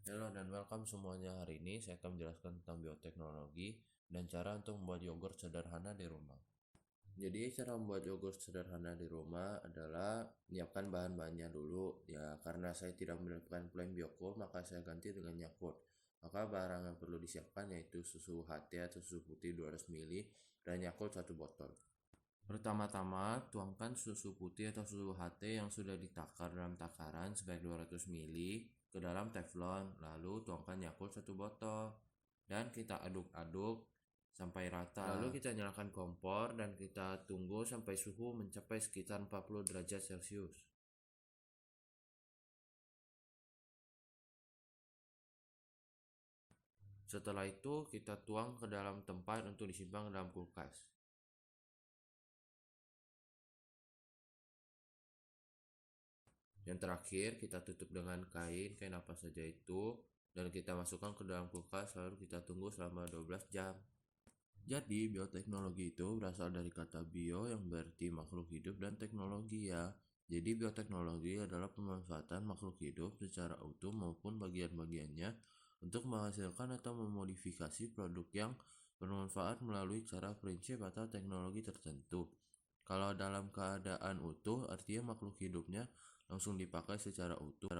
Halo dan welcome semuanya. Hari ini saya akan menjelaskan tentang bioteknologi dan cara untuk membuat yogurt sederhana di rumah. Jadi cara membuat yogurt sederhana di rumah adalah menyiapkan bahan-bahannya dulu. Ya, karena saya tidak mendapatkan plain Biocool, maka saya ganti dengan Yakult. Maka barang yang perlu disiapkan yaitu susu HT atau susu putih 200 ml dan Yakult 1 botol. Pertama-tama, tuangkan susu putih atau susu HT yang sudah ditakar dalam takaran sebanyak 200 ml ke dalam teflon, lalu tuangkan Yakult 1 botol dan kita aduk-aduk sampai rata. Lalu kita nyalakan kompor dan kita tunggu sampai suhu mencapai sekitar 40 derajat Celcius. Setelah itu kita tuang ke dalam tempat untuk disimpan ke dalam kulkas. Yang terakhir kita tutup dengan kain apa saja itu, dan kita masukkan ke dalam kulkas lalu kita tunggu selama 12 jam. Jadi bioteknologi itu berasal dari kata bio yang berarti makhluk hidup dan teknologi ya. Jadi bioteknologi adalah pemanfaatan makhluk hidup secara utuh maupun bagian-bagiannya untuk menghasilkan atau memodifikasi produk yang bermanfaat melalui cara prinsip atau teknologi tertentu. Kalau dalam keadaan utuh, artinya makhluk hidupnya langsung dipakai secara utuh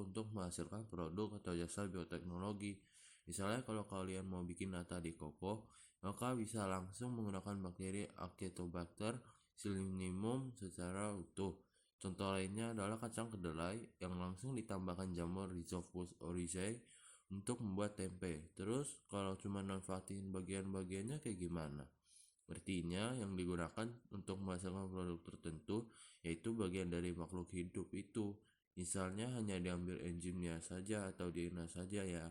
untuk menghasilkan produk atau jasa bioteknologi. Misalnya kalau kalian mau bikin nata di koko, maka bisa langsung menggunakan bakteri Acetobacter silinium secara utuh. Contoh lainnya adalah kacang kedelai yang langsung ditambahkan jamur Rhizopus oryzae untuk membuat tempe. Terus kalau cuma manfaatin bagian-bagiannya kayak gimana? Artinya yang digunakan untuk menghasilkan produk tertentu yaitu bagian dari makhluk hidup itu. Misalnya hanya diambil enzimnya saja atau DNA saja ya.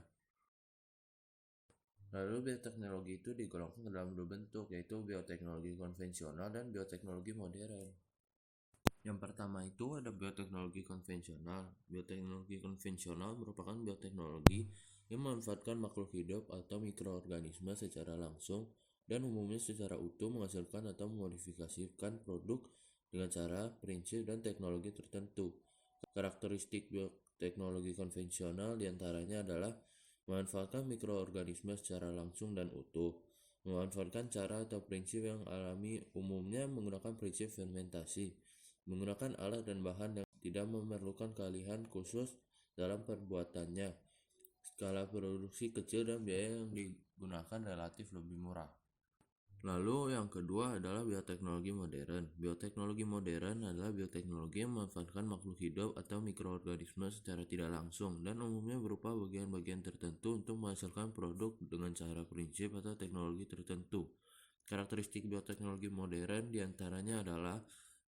Lalu bioteknologi itu digolongkan ke dalam dua bentuk, yaitu bioteknologi konvensional dan bioteknologi modern. Yang pertama itu ada bioteknologi konvensional. Bioteknologi konvensional merupakan bioteknologi yang memanfaatkan makhluk hidup atau mikroorganisme secara langsung dan umumnya secara utuh menghasilkan atau memodifikasikan produk dengan cara, prinsip, dan teknologi tertentu. Karakteristik bioteknologi konvensional diantaranya adalah memanfaatkan mikroorganisme secara langsung dan utuh, memanfaatkan cara atau prinsip yang alami, umumnya menggunakan prinsip fermentasi, menggunakan alat dan bahan yang tidak memerlukan keahlian khusus dalam perbuatannya, skala produksi kecil dan biaya yang digunakan relatif lebih murah. Lalu yang kedua adalah bioteknologi modern. Bioteknologi modern adalah bioteknologi yang memanfaatkan makhluk hidup atau mikroorganisme secara tidak langsung dan umumnya berupa bagian-bagian tertentu untuk menghasilkan produk dengan cara prinsip atau teknologi tertentu. Karakteristik bioteknologi modern diantaranya adalah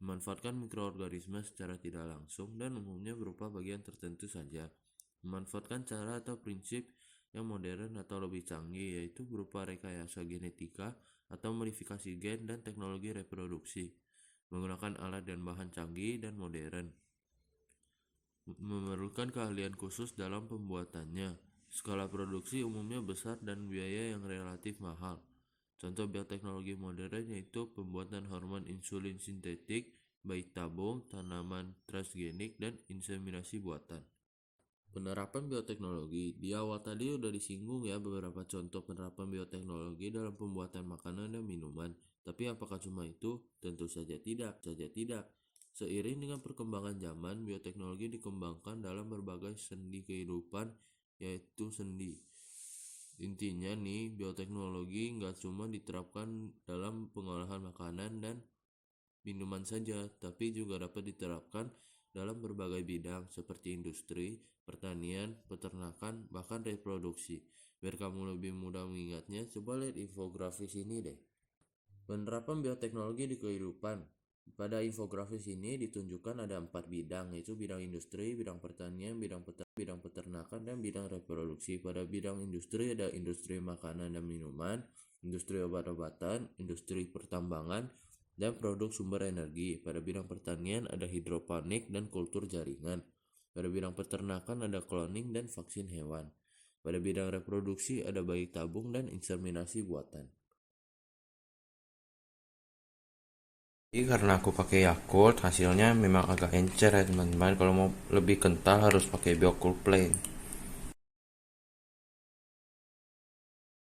memanfaatkan mikroorganisme secara tidak langsung dan umumnya berupa bagian tertentu saja. Memanfaatkan cara atau prinsip yang modern atau lebih canggih, yaitu berupa rekayasa genetika atau modifikasi gen dan teknologi reproduksi, menggunakan alat dan bahan canggih dan modern, memerlukan keahlian khusus dalam pembuatannya, skala produksi umumnya besar dan biaya yang relatif mahal. Contoh bioteknologi modern yaitu pembuatan hormon insulin sintetik, bayi tabung, tanaman transgenik, dan inseminasi buatan. Penerapan bioteknologi. Di awal tadi udah disinggung ya beberapa contoh penerapan bioteknologi dalam pembuatan makanan dan minuman. Tapi apakah cuma itu? Tentu saja tidak. Seiring dengan perkembangan zaman, bioteknologi dikembangkan dalam berbagai sendi kehidupan, yaitu sendi. Intinya nih, bioteknologi nggak cuma diterapkan dalam pengolahan makanan dan minuman saja, tapi juga dapat diterapkan dalam berbagai bidang seperti industri, pertanian, peternakan, bahkan reproduksi. Biar kamu lebih mudah mengingatnya, coba lihat infografis ini deh. Penerapan bioteknologi di kehidupan. Pada infografis ini ditunjukkan ada 4 bidang, yaitu bidang industri, bidang pertanian, bidang peternakan, dan bidang reproduksi. Pada bidang industri ada industri makanan dan minuman, industri obat-obatan, industri pertambangan, dan produk sumber energi. Pada bidang pertanian ada hidroponik dan kultur jaringan. Pada bidang peternakan ada cloning dan vaksin hewan. Pada bidang reproduksi ada bayi tabung dan inseminasi buatan. Jadi karena aku pakai Yakult, hasilnya memang agak encer ya teman-teman. Kalau mau lebih kental harus pakai Biocool plain.